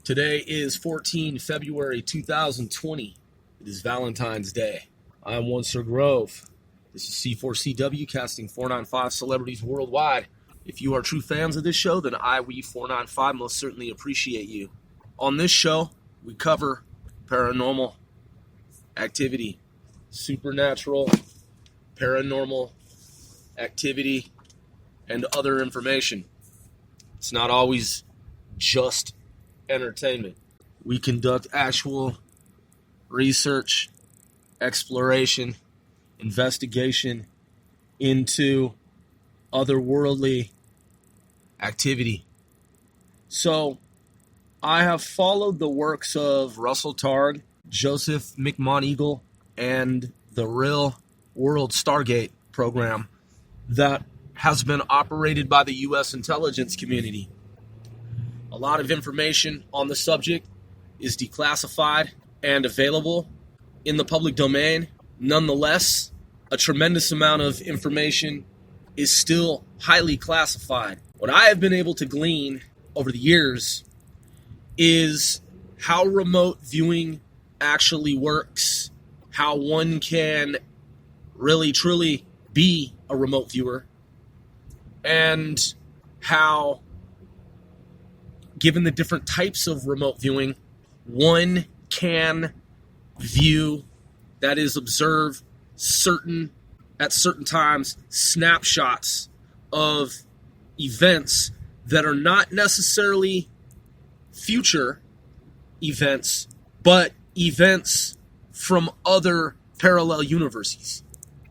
Today is February 2020. It is Valentine's Day. I'm one Sir Grove. This is C4CW casting 495 celebrities worldwide. If you are true fans of this show, then we 495 most certainly appreciate you. On this show, we cover paranormal activity, supernatural, paranormal activity, and other information. It's not always just entertainment. We conduct actual research, exploration, investigation into otherworldly activity. So, I have followed the works of Russell Targ, Joseph McMoneagle, and the Real World Stargate program that has been operated by the U.S. intelligence community. A lot of information on the subject is declassified and available in the public domain. Nonetheless, a tremendous amount of information is still highly classified. What I have been able to glean over the years is how remote viewing actually works, how one can really truly be a remote viewer, and how, given the different types of remote viewing, one can view, that is, observe at certain times, snapshots of events that are not necessarily future events, but events from other parallel universes.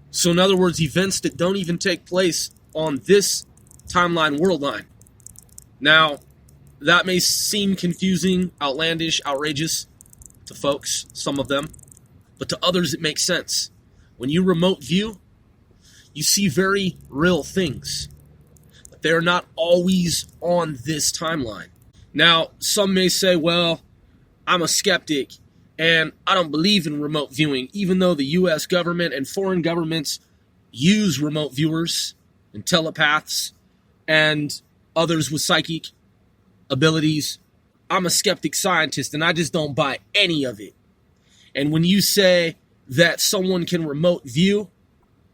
So in other words, events that don't even take place on this timeline world line. Now, that may seem confusing, outlandish, outrageous to folks, some of them, but to others it makes sense. When you remote view, you see very real things, but they're not always on this timeline. Now, some may say, well, I'm a skeptic and I don't believe in remote viewing, even though the U.S. government and foreign governments use remote viewers and telepaths and others with psychic abilities. I'm a skeptic scientist and I just don't buy any of it. And when you say that someone can remote view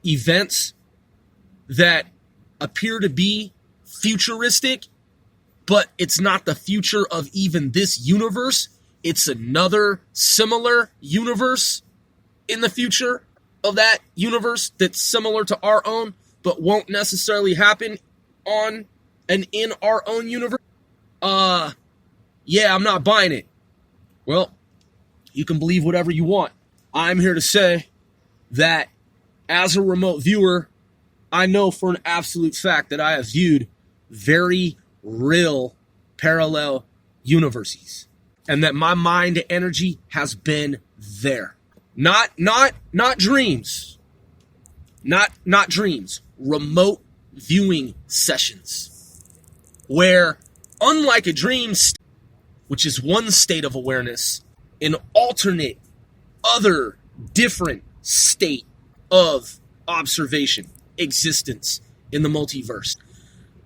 events that appear to be futuristic, but it's not the future of even this universe, it's another similar universe in the future of that universe that's similar to our own, but won't necessarily happen on and in our own universe. Yeah, I'm not buying it. Well, you can believe whatever you want. I'm here to say that as a remote viewer, I know for an absolute fact that I have viewed very real parallel universes, and that my mind energy has been there. Not dreams. Not dreams. Remote viewing sessions where, unlike a dream, which is one state of awareness, an alternate, other, different state of observation, existence in the multiverse.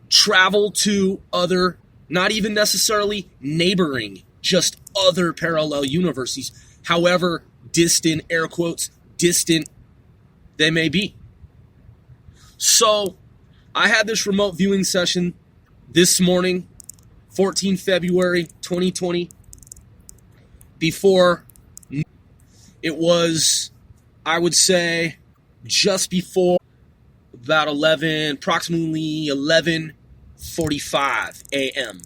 Travel to other, not even necessarily neighboring, just other parallel universes, however distant, air quotes, distant they may be. So, I had this remote viewing session this morning, 14 February 2020, before it was, I would say, just before about approximately 11:45 a.m.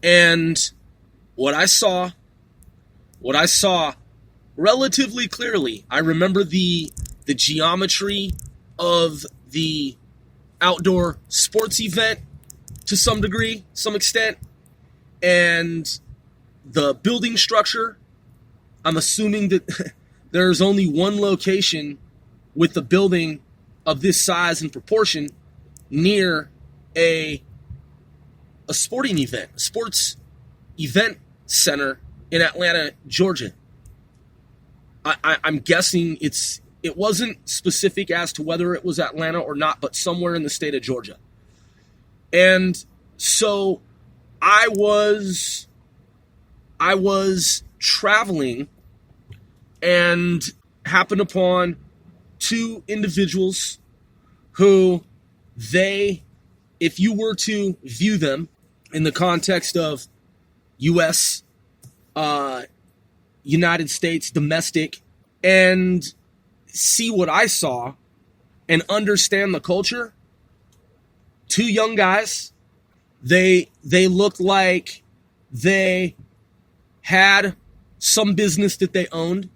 And what I saw relatively clearly, I remember the geometry of the outdoor sports event to some degree, some extent, and the building structure. I'm assuming that there's only one location with a building of this size and proportion near a sporting event, a sports event center in Atlanta, Georgia. I'm guessing it wasn't specific as to whether it was Atlanta or not, but somewhere in the state of Georgia. And so I I was traveling and happened upon two individuals who if you were to view them in the context of U.S., United States, domestic, and see what I saw and understand the culture, two young guys, they looked like they had some business that they owned.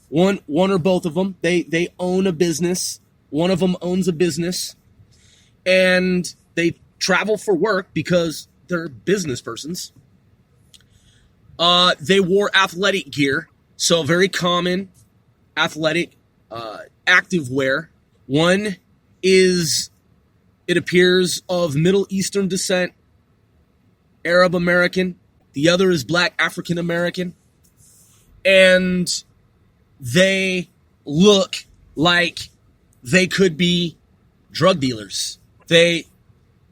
One or both of them, they own a business. One of them owns a business, and they travel for work because they're business persons. They wore athletic gear, so very common athletic active wear. One is, it appears, of Middle Eastern descent, Arab American. The other is Black African American. And they look like they could be drug dealers. They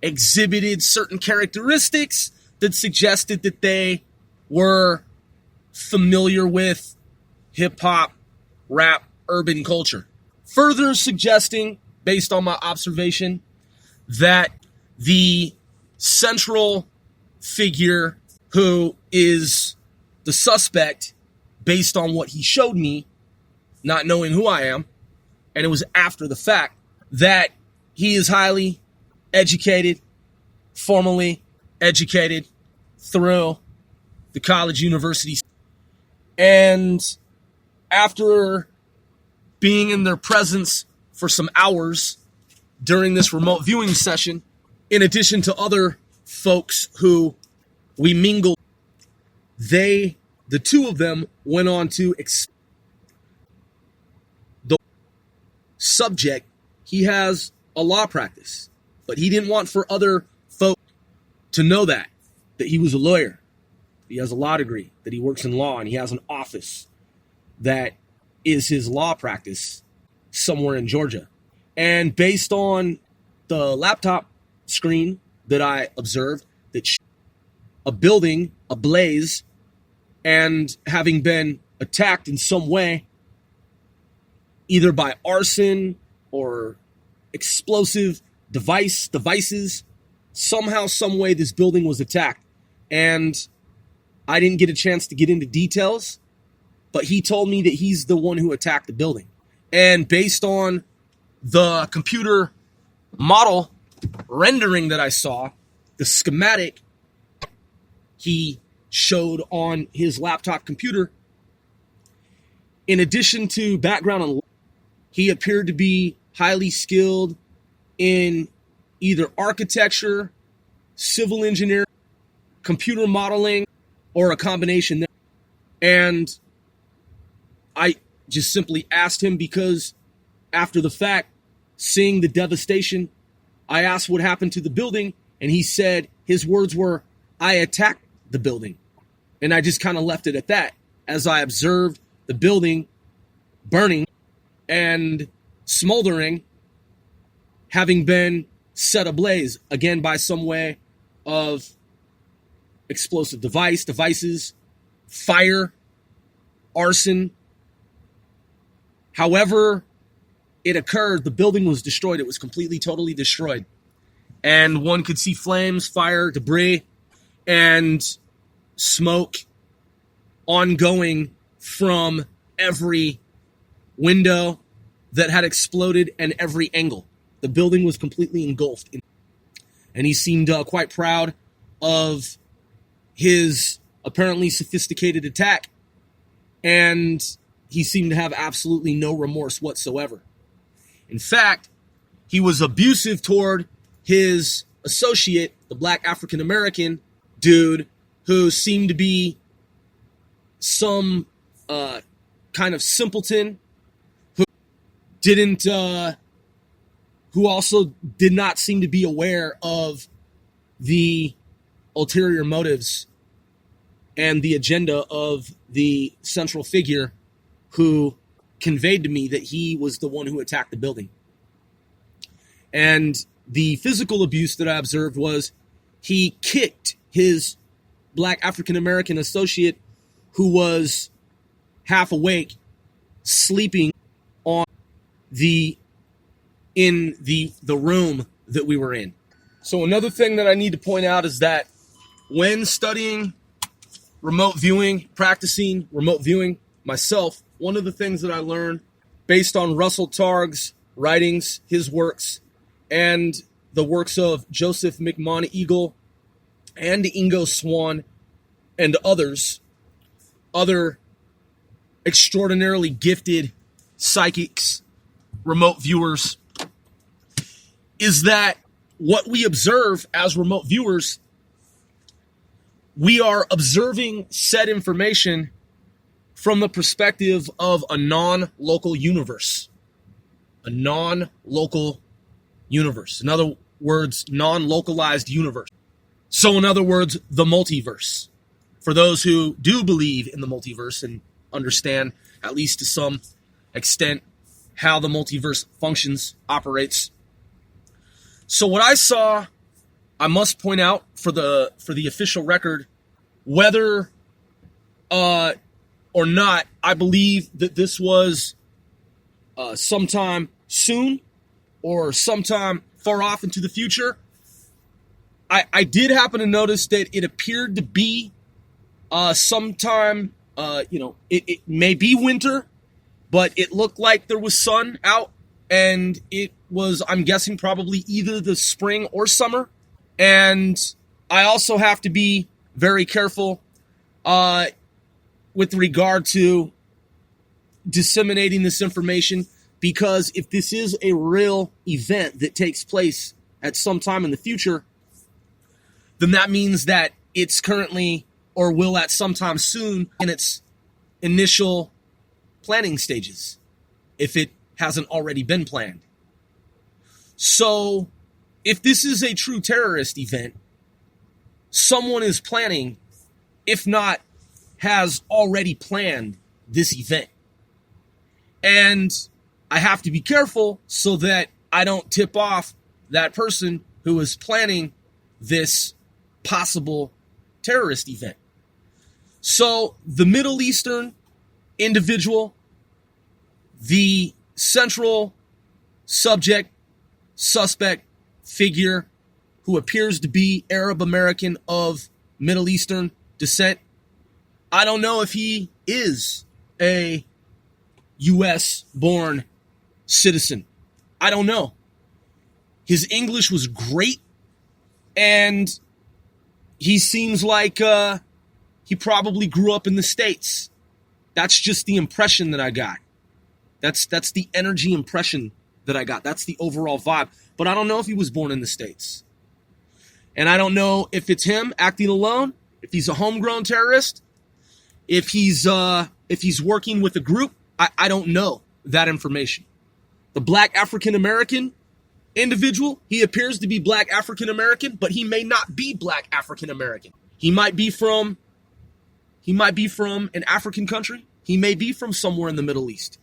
exhibited certain characteristics that suggested that they were familiar with hip-hop, rap, urban culture. Further suggesting, based on my observation, that the central figure who is the suspect, based on what he showed me, not knowing who I am, and it was after the fact, that he is highly educated, formally educated through the college university. And after being in their presence for some hours during this remote viewing session, in addition to other folks who we mingled, the two of them went on to the subject. He has a law practice, but he didn't want for other folk to know that he was a lawyer. He has a law degree, that he works in law, and he has an office that is his law practice somewhere in Georgia. And based on the laptop screen that I observed, that a building ablaze and having been attacked in some way, either by arson or explosive devices, somehow, some way this building was attacked. And I didn't get a chance to get into details, but he told me that he's the one who attacked the building. And based on the computer model rendering that I saw, the schematic he showed on his laptop computer, in addition to background on, he appeared to be highly skilled in either architecture, civil engineering, computer modeling, or a combination there. And I just simply asked him because after the fact, seeing the devastation, I asked what happened to the building, and he said, his words were, "I attacked the building." And I just kind of left it at that as I observed the building burning and smoldering, having been set ablaze, again, by some way of explosive devices, fire, arson. However it occurred, the building was destroyed. It was completely, totally destroyed. And one could see flames, fire, debris, and smoke ongoing from every window that had exploded and every angle. The building was completely engulfed. And he seemed quite proud of his apparently sophisticated attack. And he seemed to have absolutely no remorse whatsoever. In fact, he was abusive toward his associate, the Black African American dude, who seemed to be some kind of simpleton who also did not seem to be aware of the ulterior motives and the agenda of the central figure who conveyed to me that he was the one who attacked the building. And the physical abuse that I observed was he kicked his Black African-American associate who was half awake, sleeping in the room that we were in. So another thing that I need to point out is that when studying remote viewing, practicing remote viewing myself, one of the things that I learned based on Russell Targ's writings, his works, and the works of Joseph McMoneagle and Ingo Swann and other extraordinarily gifted psychics, remote viewers, is that what we observe as remote viewers, we are observing said information from the perspective of a non-local universe. A non-local universe. In other words, non-localized universe. So in other words, the multiverse. For those who do believe in the multiverse and understand, at least to some extent, how the multiverse functions, operates. So what I saw, I must point out for the official record, whether or not I believe that this was sometime soon or sometime far off into the future, I did happen to notice that it appeared to be sometime, it may be winter, but it looked like there was sun out, and it was, I'm guessing, probably either the spring or summer. And I also have to be very careful with regard to disseminating this information, because if this is a real event that takes place at some time in the future, then that means that it's currently or will at some time soon in its initial planning stages, if it hasn't already been planned. So if this is a true terrorist event, someone is planning, if not has already planned this event. And I have to be careful so that I don't tip off that person who is planning this possible terrorist event. So the Middle Eastern individual, the central suspect figure who appears to be Arab American of Middle Eastern descent, I don't know if he is a U.S. born citizen. I don't know. His English was great, and he seems like he probably grew up in the States. That's just the impression that I got. That's the energy impression that I got. That's the overall vibe. But I don't know if he was born in the States. And I don't know if it's him acting alone, if he's a homegrown terrorist, if he's working with a group. I don't know that information. The Black African American individual, he appears to be Black African American, but he may not be Black African American. He might be from an African country. He may be from somewhere in the Middle East.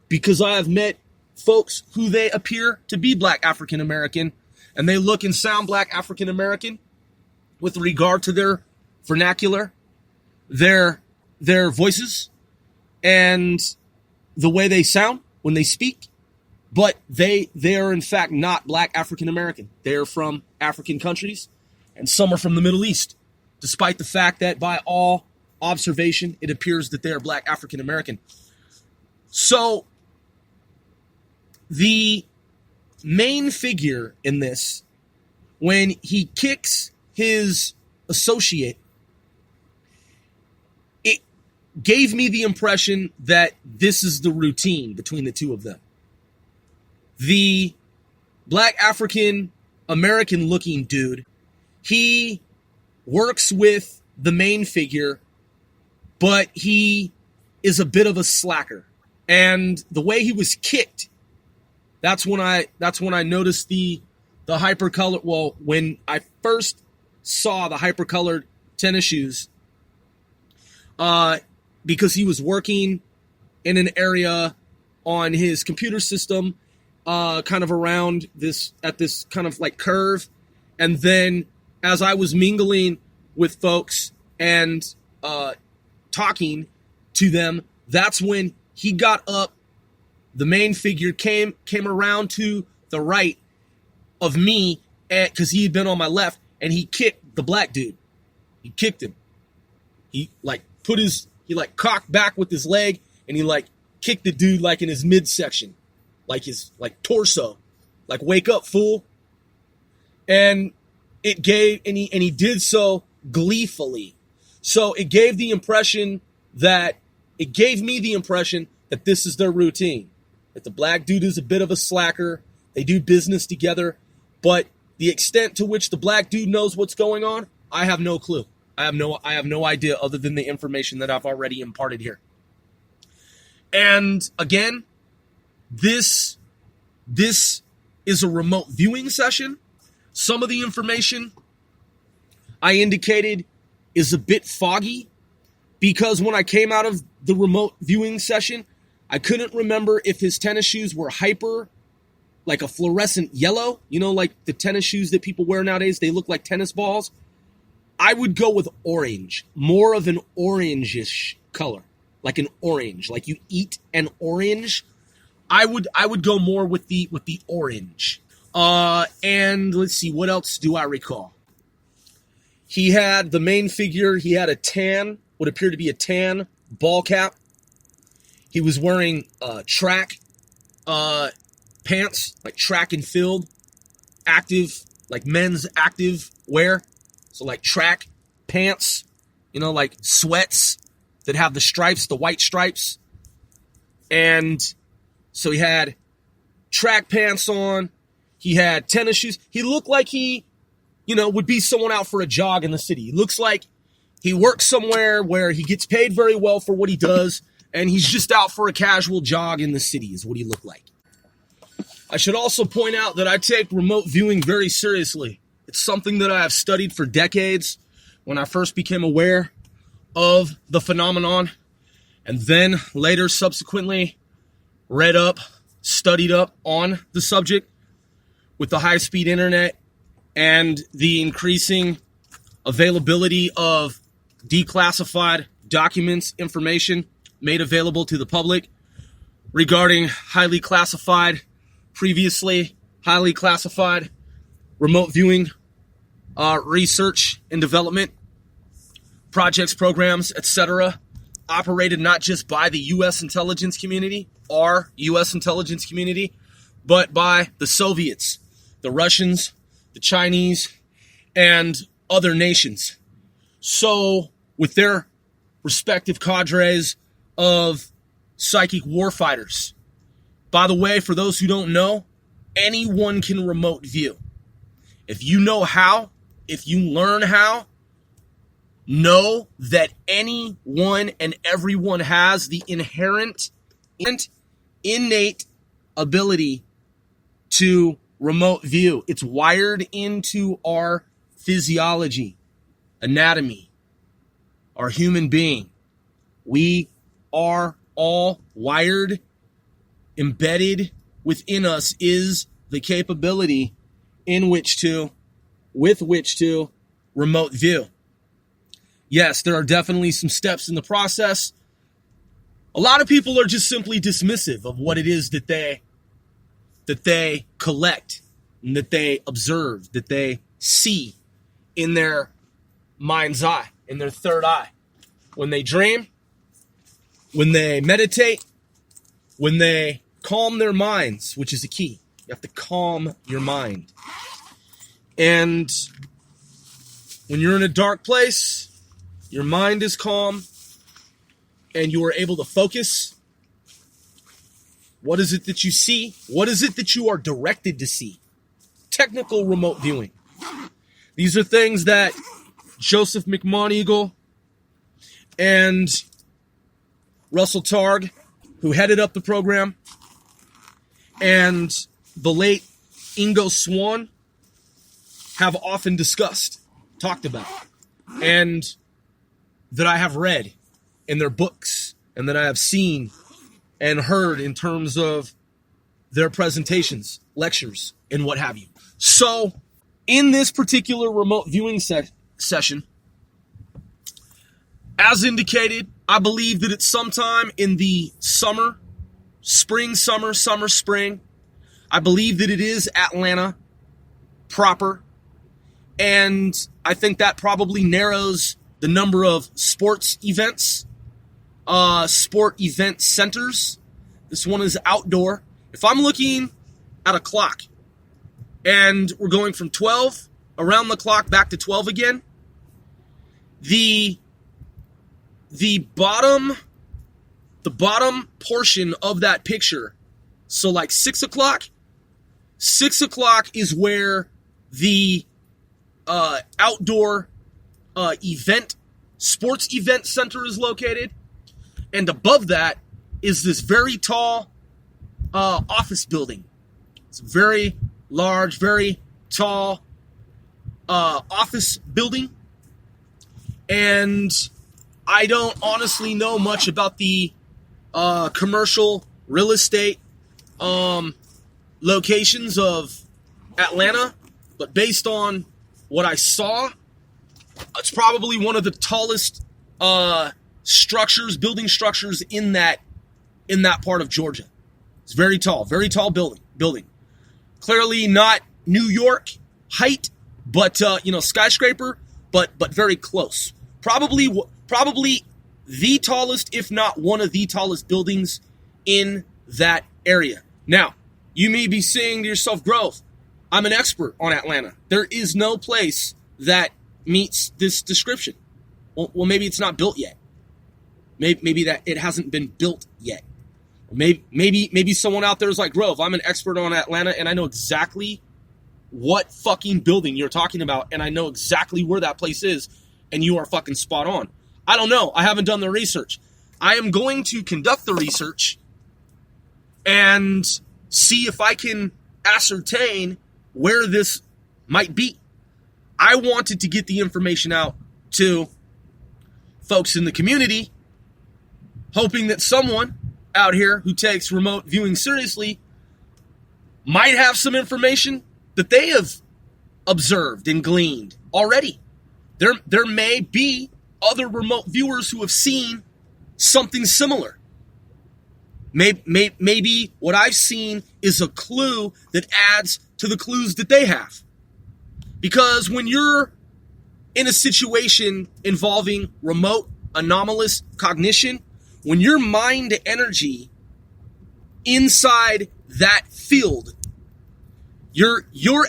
Because I have met folks who they appear to be Black African American, and they look and sound Black African American with regard to their vernacular, their voices, and the way they sound when they speak. But they are in fact not Black African American. They are from African countries, and some are from the Middle East, despite the fact that by all observation, it appears that they are Black African American. So the main figure in this, when he kicks his associate, it gave me the impression that this is the routine between the two of them. The Black African American looking dude, he works with the main figure, but he is a bit of a slacker. And the way he was kicked, that's when I noticed the hypercolor. Well, when I first saw the hypercolored tennis shoes, because he was working in an area on his computer system, kind of around this, at this kind of like curve. And then as I was mingling with folks and talking to them, that's when he got up. The main figure came around to the right of me, because he had been on my left, and he kicked the black dude. He kicked him. He cocked back with his leg, and he kicked the dude in his midsection, his torso, wake up, fool. And he did so gleefully. So it gave me the impression that this is their routine. That the black dude is a bit of a slacker. They do business together, but the extent to which the black dude knows what's going on, I have no clue. I have no idea other than the information that I've already imparted here. And again, this is a remote viewing session. Some of the information I indicated is a bit foggy because when I came out of the remote viewing session, I couldn't remember if his tennis shoes were hyper, like a fluorescent yellow, like the tennis shoes that people wear nowadays, they look like tennis balls. I would go with orange, more of an orangish color, like an orange, like you eat an orange. I would go more with the orange. And let's see, what else do I recall? He had the main figure. He had what appeared to be a tan ball cap. He was wearing track pants, like track and field, active, like men's active wear. So like track pants, like sweats that have the stripes, the white stripes. And so he had track pants on. He had tennis shoes. He looked like he, would be someone out for a jog in the city. He looks like he works somewhere where he gets paid very well for what he does, and he's just out for a casual jog in the city is what he looked like. I should also point out that I take remote viewing very seriously. It's something that I have studied for decades when I first became aware of the phenomenon, and then later subsequently read up, studied up on the subject with the high-speed internet and the increasing availability of declassified documents, information made available to the public regarding previously highly classified remote viewing research and development projects, programs, etc., operated not just by the U.S. intelligence community, our U.S. intelligence community, but by the Soviets, the Russians, the Chinese, and other nations. So, with their respective cadres of psychic warfighters. By the way, for those who don't know, anyone can remote view. If you know how, if you learn how, know that anyone and everyone has the inherent and innate ability to remote view. It's wired into our physiology, anatomy, our human being. We are all wired. Embedded within us is the capability with which to remote view. Yes, there are definitely some steps in the process. A lot of people are just simply dismissive of what it is that they collect and that they observe, that they see in their mind's eye, in their third eye. When they dream, when they meditate, when they calm their minds, which is the key. You have to calm your mind. And when you're in a dark place, your mind is calm, and you are able to focus. What is it that you see? What is it that you are directed to see? Technical remote viewing. These are things that Joseph McMoneagle and Russell Targ, who headed up the program, and the late Ingo Swann have often discussed, talked about, and that I have read in their books and that I have seen and heard in terms of their presentations, lectures, and what have you. So, in this particular remote viewing session, As indicated, I believe that it's sometime in the summer, spring. I believe that it is Atlanta proper. And I think that probably narrows the number of sports events, sport event centers. This one is outdoor. If I'm looking at a clock and we're going from 12 around the clock back to 12 again, the bottom portion of that picture, so like 6 o'clock is where the outdoor sports event center is located. And above that is this very tall office building. It's a very large, very tall office building. And I don't honestly know much about the commercial real estate locations of Atlanta, but based on what I saw, it's probably one of the tallest building structures in that part of Georgia. It's very tall building. Clearly not New York height, but skyscraper, but very close. Probably the tallest, if not one of the tallest buildings in that area. Now, you may be saying to yourself, Grove, I'm an expert on Atlanta. There is no place that meets this description. Well, maybe it's not built yet. Maybe that it hasn't been built yet. Maybe someone out there is like, Grove, I'm an expert on Atlanta, and I know exactly what fucking building you're talking about, and I know exactly where that place is, and you are fucking spot on. I don't know. I haven't done the research. I am going to conduct the research and see if I can ascertain where this might be. I wanted to get the information out to folks in the community, hoping that someone out here who takes remote viewing seriously might have some information that they have observed and gleaned already. There may be other remote viewers who have seen something similar. Maybe what I've seen is a clue that adds to the clues that they have. Because when you're in a situation involving remote anomalous cognition, when your mind energy inside that field, your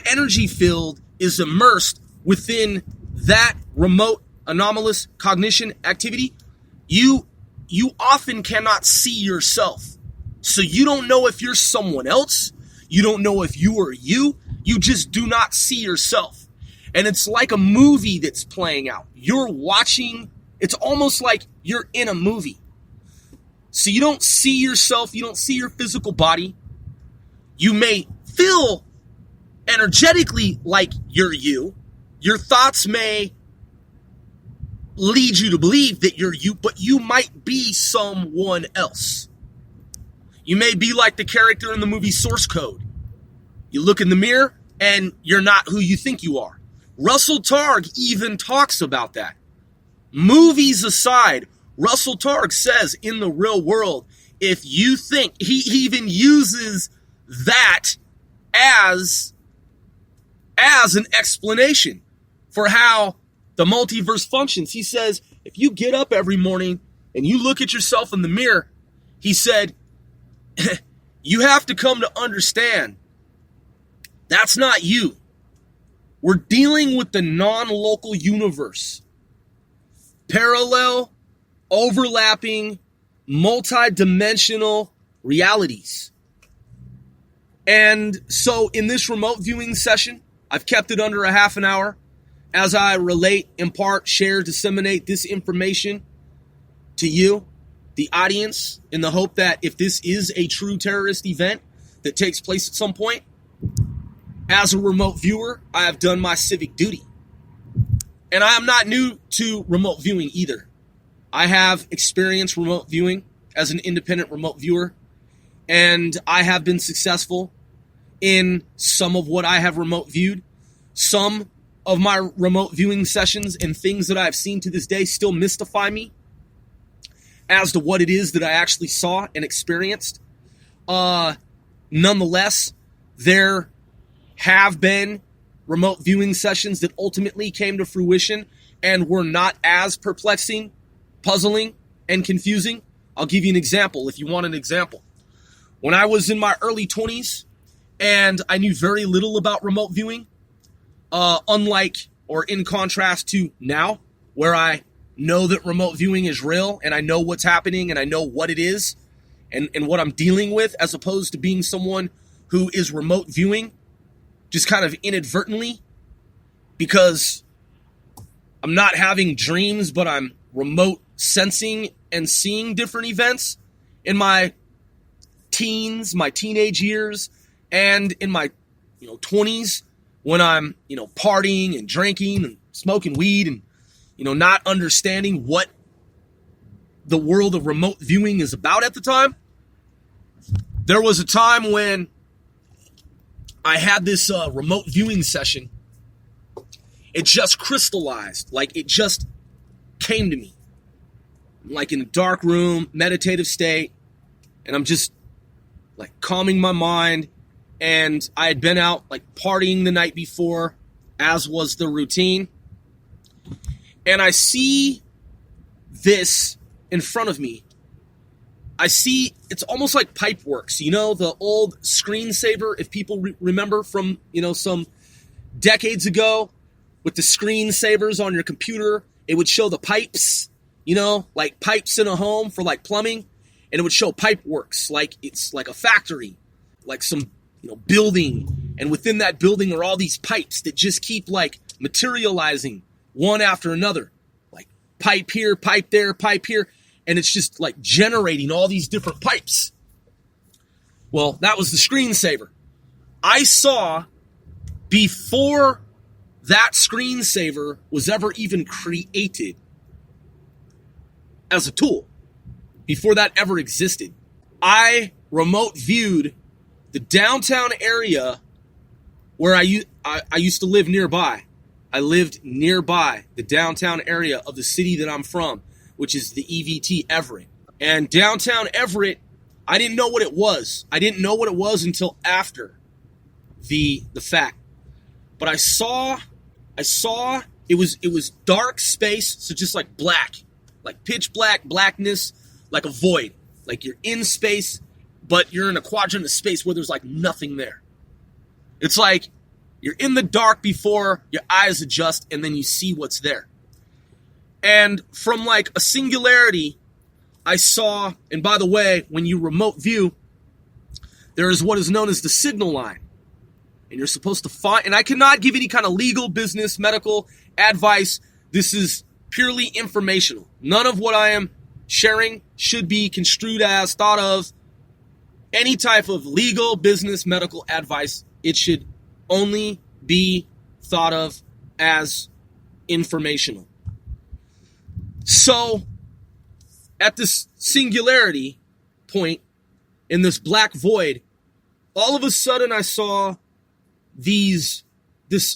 energy field is immersed within that remote anomalous cognition activity, you often cannot see yourself. So you don't know if you're someone else. You don't know if you are you. You just do not see yourself. And it's like a movie that's playing out. You're watching. It's almost like you're in a movie. So you don't see yourself. You don't see your physical body. You may feel energetically like you're you. Your thoughts may lead you to believe that you're you, but you might be someone else. You may be like the character in the movie Source Code. You look in the mirror and you're not who you think you are. Russell Targ even talks about that. Movies aside, Russell Targ says in the real world, if you think, he even uses that as an explanation for how the multiverse functions. He says, if you get up every morning and you look at yourself in the mirror, he said, you have to come to understand that's not you. We're dealing with the non-local universe. Parallel, overlapping, multi-dimensional realities. And so in this remote viewing session, I've kept it under a half an hour as I relate, impart, share, disseminate this information to you, the audience, in the hope that if this is a true terrorist event that takes place at some point, as a remote viewer, I have done my civic duty. And I am not new to remote viewing either. I have experienced remote viewing as an independent remote viewer, and I have been successful in some of what I have remote viewed. Some of my remote viewing sessions and things that I have seen to this day still mystify me as to what it is that I actually saw and experienced. Nonetheless, there have been remote viewing sessions that ultimately came to fruition and were not as perplexing, puzzling, and confusing. I'll give you an example if you want an example. When I was in my early 20s and I knew very little about remote viewing, unlike or in contrast to now, where I know that remote viewing is real and I know what's happening and I know what it is and what I'm dealing with, as opposed to being someone who is remote viewing just kind of inadvertently because I'm not having dreams, but I'm remote sensing and seeing different events in my teens, my teenage years, and in my 20s when I'm partying and drinking and smoking weed and not understanding what the world of remote viewing is about at the time. There was a time when I had this remote viewing session. It just crystallized, like it just came to me. Like in a dark room, meditative state, and I'm just like calming my mind. And I had been out like partying the night before, as was the routine. And I see this in front of me. I see it's almost like Pipeworks, the old screensaver, if people remember from, some decades ago with the screensavers on your computer. It would show the pipes, like pipes in a home for like plumbing, and it would show Pipeworks, like it's like a factory, like some, building, and within that building are all these pipes that just keep like materializing one after another, like pipe here, pipe there, pipe here. And it's just like generating all these different pipes. Well, that was the screensaver. I saw before that screensaver was ever even created as a tool, before that ever existed, I remote viewed the downtown area where I used to live nearby. I lived nearby the downtown area of the city that I'm from, which is the EVT Everett. And downtown Everett, I didn't know what it was. I didn't know what it was until after the fact. But I saw it was dark space, so just like black, like pitch black, blackness, like a void. Like you're in space, but you're in a quadrant of space where there's like nothing there. It's like you're in the dark before your eyes adjust and then you see what's there. And from like a singularity, I saw, and by the way, when you remote view, there is what is known as the signal line. And you're supposed to find, and I cannot give any kind of legal, business, medical advice. This is purely informational. None of what I am sharing should be construed as, thought of, any type of legal, business, medical advice. It should only be thought of as informational. So, at this singularity point, in this black void, all of a sudden I saw this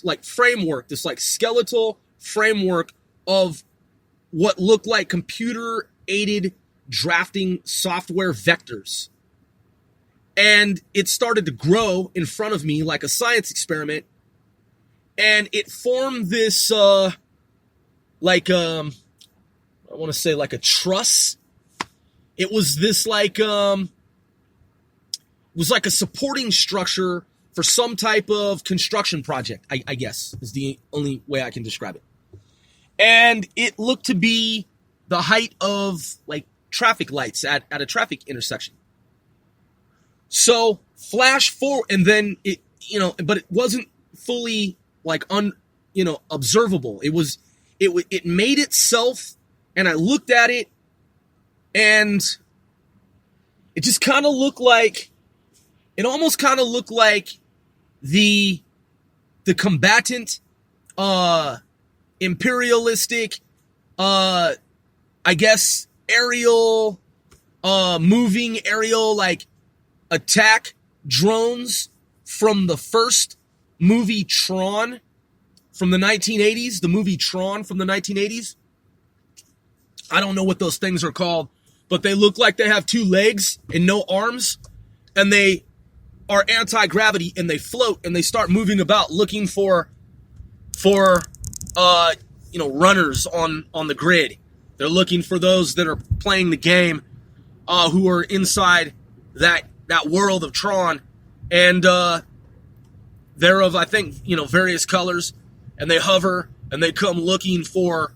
like framework, this like skeletal framework of what looked like computer-aided drafting software vectors. And it started to grow in front of me like a science experiment. And it formed this, I want to say like a truss. It was this like, it was like a supporting structure for some type of construction project, I guess, is the only way I can describe it. And it looked to be the height of like traffic lights at a traffic intersection. So flash forward, and then it, but it wasn't fully like observable. It made itself, and I looked at it, and it just kind of looked like, it almost kind of looked like the combatant, imperialistic, I guess moving aerial like attack drones from the first movie Tron from the 1980s, the movie Tron from the 1980s. I don't know what those things are called, but they look like they have 2 legs and no arms, and they are anti-gravity, and they float, and they start moving about looking for runners on the grid. They're looking for those that are playing the game, who are inside that world of Tron, and they're of, I think, various colors, and they hover, and they come looking for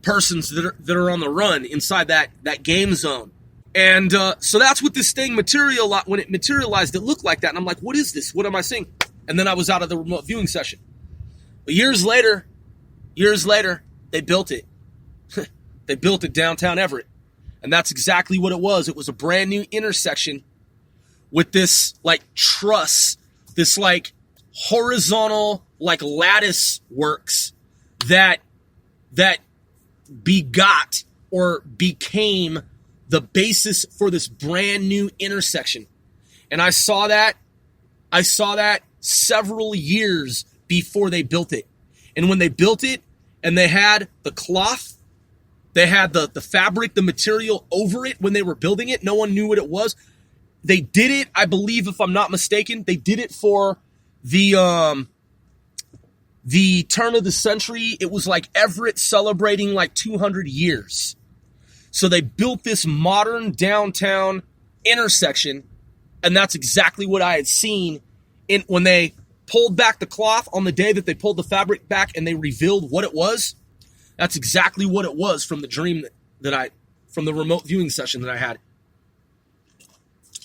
persons that are on the run inside that game zone. And so that's what this thing materialized. When it materialized, it looked like that, and I'm like, what is this? What am I seeing? And then I was out of the remote viewing session. But years later, they built it. They built it downtown Everett. And that's exactly what it was. It was a brand new intersection with this truss, this horizontal lattice works that begot or became the basis for this brand new intersection. And I saw that several years before they built it. And when they built it and they had the cloth, they had the fabric, the material over it when they were building it, no one knew what it was. They did it, I believe, if I'm not mistaken, they did it for the turn of the century. It was Everett celebrating 200 years. So they built this modern downtown intersection, and that's exactly what I had seen when they pulled back the cloth on the day that they pulled the fabric back and they revealed what it was. That's exactly what it was from the dream from the remote viewing session that I had.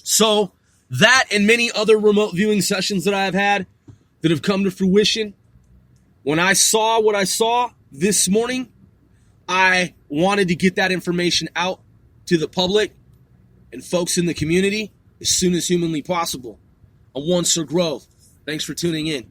So that and many other remote viewing sessions that I have had that have come to fruition, when I saw what I saw this morning, I wanted to get that information out to the public and folks in the community as soon as humanly possible. On One Sir Grove. Thanks for tuning in.